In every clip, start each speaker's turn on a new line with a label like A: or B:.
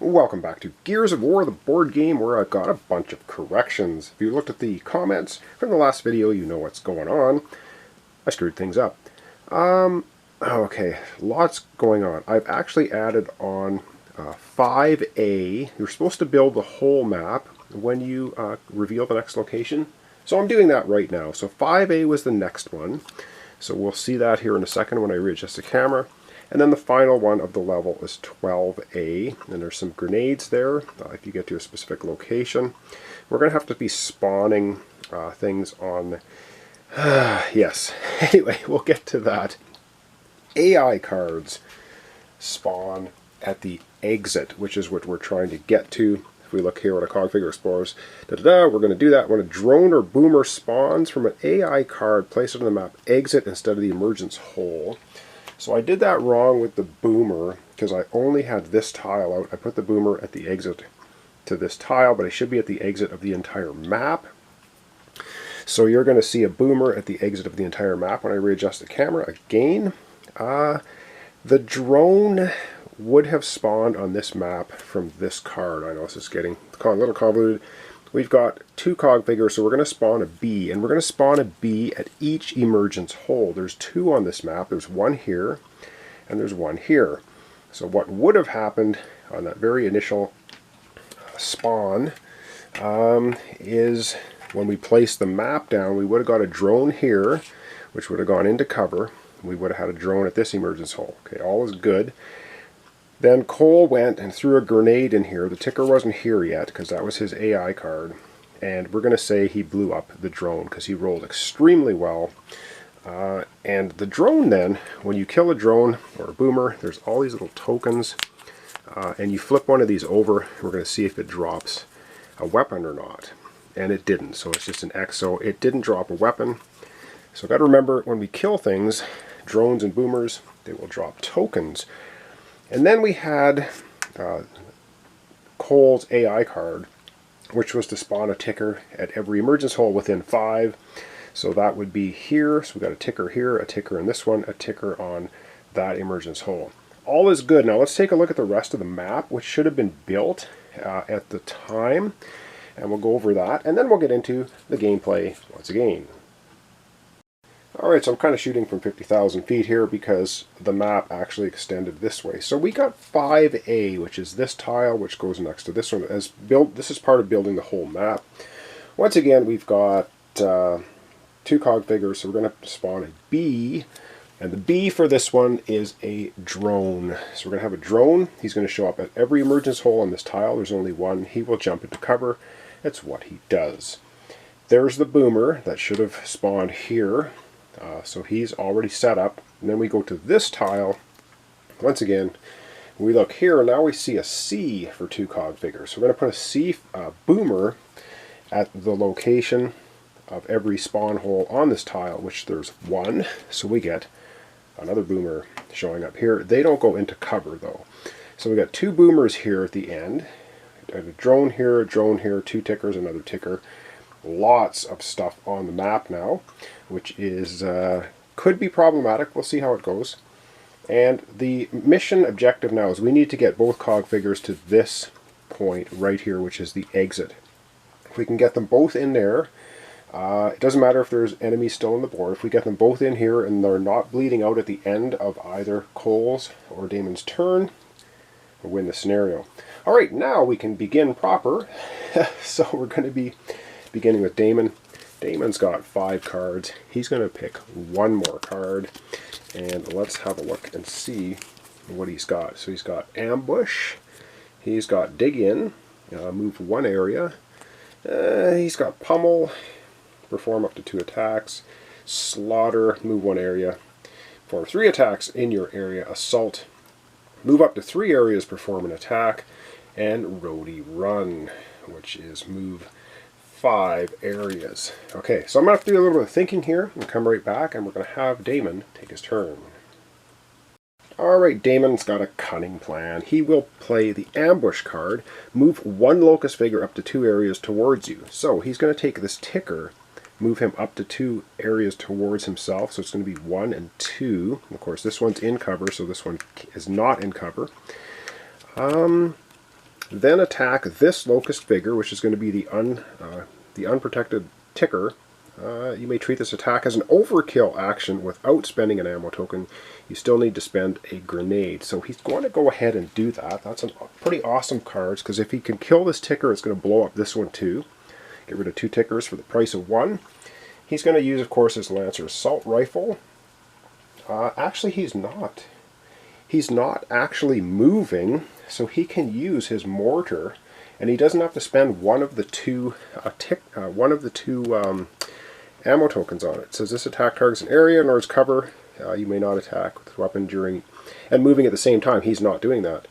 A: Welcome back to Gears of War, the board game where I've got a bunch of corrections. If you looked at the comments from the last video, you know what's going on. I screwed things up. Okay, lots going on. I've actually added on 5A. You're supposed to build the whole map when you reveal the next location. So I'm doing that right now. So 5A was the next one. So we'll see that here in a second when I readjust the camera. And then the final one of the level is 12A, and there's some grenades there if you get to a specific location. We're going to have to be spawning things on... yes, anyway, we'll get to that. AI cards spawn at the exit, which is what we're trying to get to. If we look here at a Cogfigure Explorers, we're going to do that. When a drone or boomer spawns from an AI card, place it on the map exit instead of the emergence hole. So I did that wrong with the boomer because I only had this tile out. I put the boomer at the exit to this tile, but it should be at the exit of the entire map. So you're going to see a boomer at the exit of the entire map when I readjust the camera again. The drone would have spawned on this map from this card. I know this is getting a little convoluted. We've got two cog figures, so we're going to spawn a bee, and we're going to spawn a bee at each emergence hole. There's two on this map. There's one here, and there's one here. So what would have happened on that very initial spawn is when we placed the map down, we would have got a drone here, which would have gone into cover. We would have had a drone at this emergence hole. Okay, all is good. Then Cole went and threw a grenade in here. The ticker wasn't here yet because that was his AI card. And we're going to say he blew up the drone because he rolled extremely well. And the drone then, when you kill a drone or a boomer, there's all these little tokens. And you flip one of these over. We're going to see if it drops a weapon or not. And it didn't. So it's just an X. So it didn't drop a weapon. So got to remember when we kill things, drones and boomers, they will drop tokens. And then we had Cole's AI card, which was to spawn a ticker at every emergence hole within 5. So that would be here. So we got a ticker here, a ticker in this one, a ticker on that emergence hole. All is good. Now let's take a look at the rest of the map, which should have been built at the time. And we'll go over that. And then we'll get into the gameplay once again. Alright, so I'm kind of shooting from 50,000 feet here because the map actually extended this way. So we got 5A, which is this tile, which goes next to this one. This is part of building the whole map. Once again, we've got two cog figures, so we're going to spawn a bee. And the bee for this one is a drone. So we're going to have a drone. He's going to show up at every emergence hole on this tile. There's only one. He will jump into cover. That's what he does. There's the boomer that should have spawned here. So he's already set up. And then we go to this tile. Once again, we look here, and now we see a C for two cog figures. So we're going to put a C boomer at the location of every spawn hole on this tile, which there's one. So we get another boomer showing up here. They don't go into cover, though. So we got two boomers here at the end. A drone here, two tickers, another ticker. Lots of stuff on the map now, which is could be problematic. We'll see how it goes. And the mission objective now is we need to get both cog figures to this point right here, which is the exit. If we can get them both in there, it doesn't matter if there's enemies still on the board. If we get them both in here and they're not bleeding out at the end of either Cole's or Damon's turn, we'll win the scenario. Alright, now we can begin proper. So we're going to be beginning with Damon. Damon's got 5 cards. He's going to pick one more card. And let's have a look and see what he's got. So he's got Ambush. He's got Dig In. Move one area. He's got Pummel. Perform up to 2 attacks. Slaughter. Move one area. Perform 3 attacks in your area. Assault. Move up to 3 areas. Perform an attack. And Roadie Run, which is move 5 areas. Okay, so I'm going to have to do a little bit of thinking here and come right back, and we're going to have Damon take his turn. Alright, Damon's got a cunning plan. He will play the Ambush card, move one locust figure up to 2 areas towards you. So he's going to take this ticker, move him up to 2 areas towards himself, so it's going to be 1 and 2. And of course, this one's in cover, so this one is not in cover. Then attack this locust figure, which is going to be the unprotected ticker. You may treat this attack as an overkill action without spending an ammo token. You still need to spend a grenade. So he's going to go ahead and do that. That's a pretty awesome card, because if he can kill this ticker, it's going to blow up this one too. Get rid of 2 tickers for the price of 1. He's going to use, of course, his Lancer Assault Rifle. Actually, he's not. He's not actually moving, so he can use his mortar, and he doesn't have to spend one of the two ammo tokens on it. It says this attack targets an area, nor its cover. You may not attack with this weapon during and moving at the same time. He's not doing that.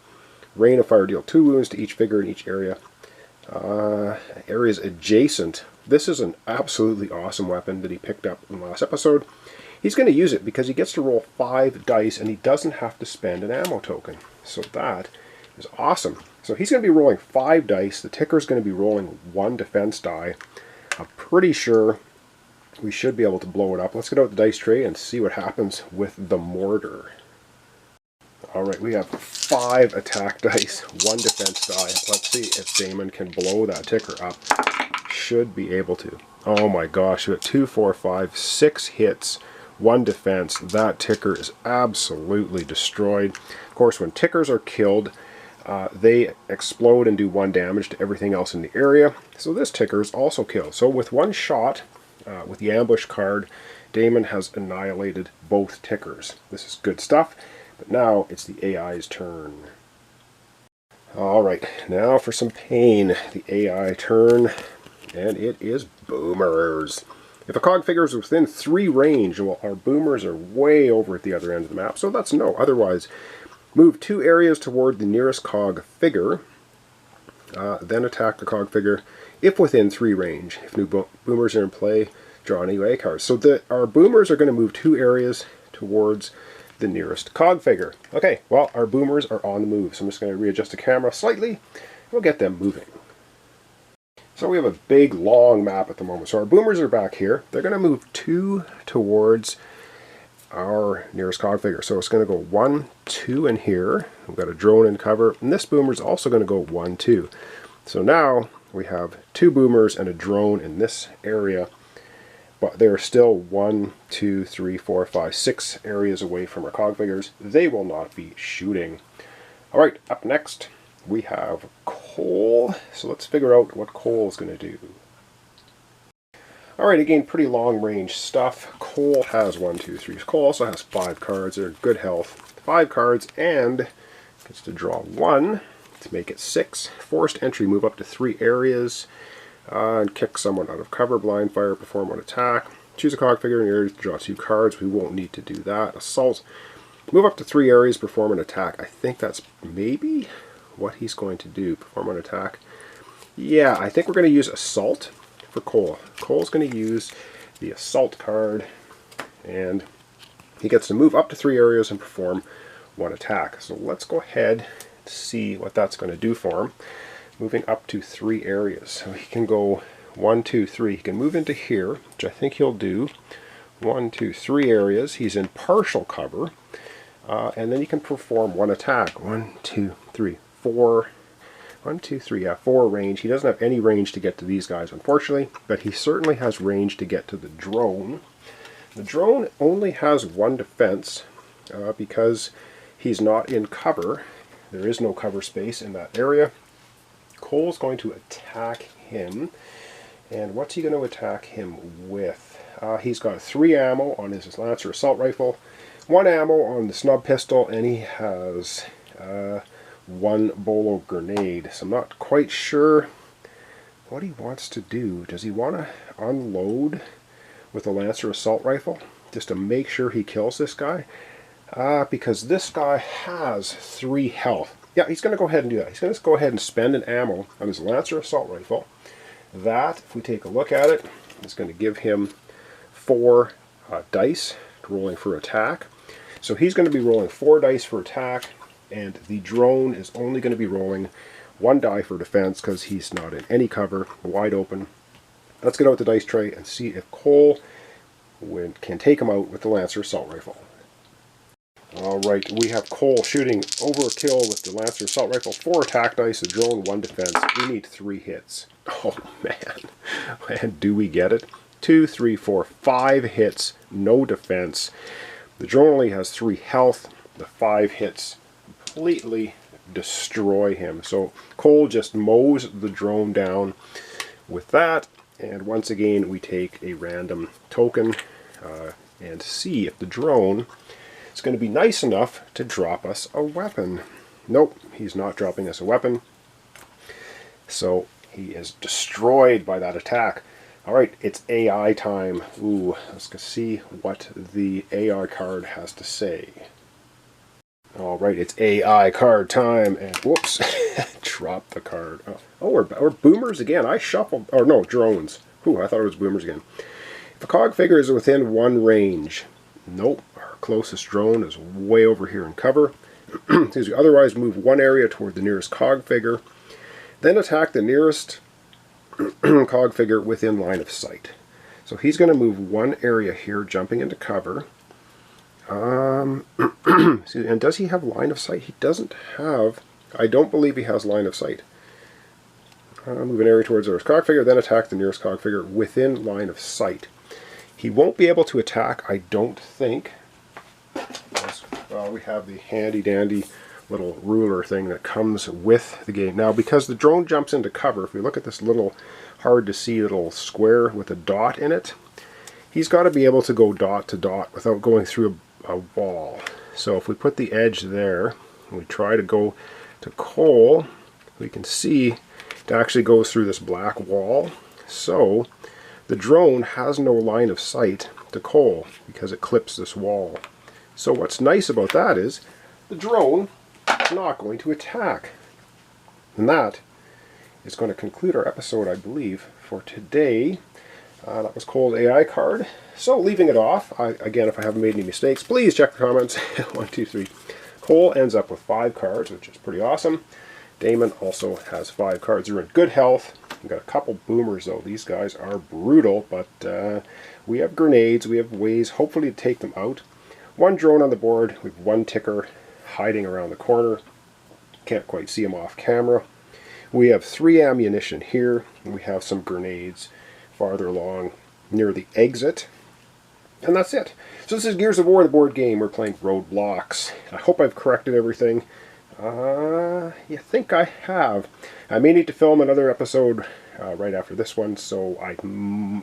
A: Rain of fire, deal 2 wounds to each figure in each area. Areas adjacent. This is an absolutely awesome weapon that he picked up in the last episode. He's going to use it because he gets to roll 5 dice and he doesn't have to spend an ammo token. So that is awesome. So he's going to be rolling 5 dice. The ticker is going to be rolling 1 defense die. I'm pretty sure we should be able to blow it up. Let's get out the dice tray and see what happens with the mortar. Alright, we have 5 attack dice, 1 defense die. Let's see if Damon can blow that ticker up. Should be able to. Oh my gosh, we got 2, 4, 5, 6 hits, 1 defense. That ticker is absolutely destroyed. Of course, when tickers are killed, they explode and do 1 damage to everything else in the area. So this ticker is also killed. So with 1 shot, with the ambush card, Damon has annihilated both tickers. This is good stuff. But now it's the AI's turn. Alright, now for some pain. The AI turn, and it is boomers. If a cog figure is within 3 range, well, our boomers are way over at the other end of the map, so that's no. Otherwise, move 2 areas toward the nearest cog figure, then attack the cog figure if within 3 range. If new boomers are in play, draw an AUA card. So our boomers are going to move 2 areas towards the nearest cog figure. Okay, well, our boomers are on the move, so I'm just going to readjust the camera slightly, and we'll get them moving. So we have a big, long map at the moment. So our boomers are back here. They're going to move 2 towards our nearest cog figure. So it's going to go 1, 2 in here. We've got a drone in cover, and this boomer is also going to go 1, 2. So now we have 2 boomers and a drone in this area, but they're still 1, 2, 3, 4, 5, 6 areas away from our cog figures. They will not be shooting. Alright, up next we have Cole. So let's figure out what Cole is going to do. Alright, again, pretty long range stuff. Cole has 1, 2, 3. Cole also has 5 cards. They're in good health. 5 cards, and gets to draw 1 to make it 6. Forced entry, move up to 3 areas. And kick someone out of cover, blind fire, perform 1 attack. Choose a cog figure in your area to draw 2 cards. We won't need to do that. Assault, move up to 3 areas, perform an attack. I think that's maybe what he's going to do. Perform 1 attack. Yeah, I think we're going to use Assault for Cole. Cole's going to use the Assault card, and he gets to move up to 3 areas and perform 1 attack. So let's go ahead and see what that's going to do for him. Moving up to 3 areas. So he can go 1, 2, 3. He can move into here, which I think he'll do. 1, 2, 3 areas. He's in partial cover. And then he can perform 1 attack. 1, 2, 3, 4. 1, 2, 3. Yeah, 4 range. He doesn't have any range to get to these guys, unfortunately, but he certainly has range to get to the drone. The drone only has 1 defense because he's not in cover. There is no cover space in that area. Cole's going to attack him, and what's he going to attack him with? He's got 3 ammo on his Lancer Assault Rifle, 1 ammo on the snub pistol, and he has 1 bolo grenade. So I'm not quite sure what he wants to do. Does he want to unload with the Lancer Assault Rifle just to make sure he kills this guy? Because this guy has 3 health. Yeah, he's going to go ahead and do that. He's going to go ahead and spend an ammo on his Lancer Assault Rifle. That, if we take a look at it, is going to give him 4 dice rolling for attack. So he's going to be rolling 4 dice for attack, and the drone is only going to be rolling 1 die for defense because he's not in any cover, wide open. Let's get out the dice tray and see if Cole can take him out with the Lancer Assault Rifle. Alright, we have Cole shooting overkill with the Lancer Assault Rifle, 4 attack dice, a drone, 1 defense. We need 3 hits. Oh man. And do we get it? 2, 3, 4, 5 hits, no defense. The drone only has 3 health. The 5 hits completely destroy him. So Cole just mows the drone down with that. And once again, we take a random token and see if the drone is going to be nice enough to drop us a weapon. Nope, he's not dropping us a weapon. So he is destroyed by that attack. Alright, it's AI time. Ooh, let's go see what the AI card has to say. Alright, it's AI card time. And whoops, drop the card. Oh, we're boomers again. I shuffled. Oh no, drones. Ooh, I thought it was boomers again. If a cog figure is within 1 range. Nope, our closest drone is way over here in cover. Excuse me. Otherwise, move 1 area toward the nearest cog figure. Then attack the nearest cog figure within line of sight. So he's going to move 1 area here, jumping into cover. And does he have line of sight? He doesn't have. I don't believe he has line of sight. Move an area towards the nearest cog figure, then attack the nearest cog figure within line of sight. He won't be able to attack, I don't think. Well, we have the handy dandy little ruler thing that comes with the game. Now, because the drone jumps into cover, if we look at this little hard to see little square with a dot in it, he's got to be able to go dot to dot without going through a wall. So if we put the edge there, and we try to go to Cole, we can see it actually goes through this black wall. So the drone has no line of sight to Cole because it clips this wall. So what's nice about that is the drone is not going to attack. And that is going to conclude our episode, I believe, for today. That was Cole's AI card. So leaving it off, again, if I haven't made any mistakes, please check the comments. 1, 2, 3. Cole ends up with 5 cards, which is pretty awesome. Damon also has 5 cards. They're in good health. We've got a couple boomers, though. These guys are brutal, but we have grenades. We have ways, hopefully, to take them out. 1 drone on the board. We have 1 ticker hiding around the corner. Can't quite see him off camera. We have 3 ammunition here. And we have some grenades farther along near the exit. And that's it. So this is Gears of War, the board game. We're playing Roadblocks. I hope I've corrected everything. You think I have. I may need to film another episode right after this one, so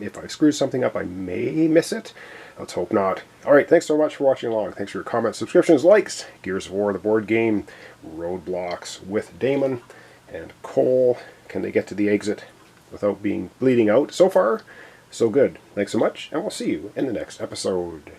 A: if I screw something up, I may miss it. Let's hope not. Alright, thanks so much for watching along. Thanks for your comments, subscriptions, likes. Gears of War, the board game. Roadblocks with Damon and Cole. Can they get to the exit without bleeding out? So far, so good. Thanks so much, and we'll see you in the next episode.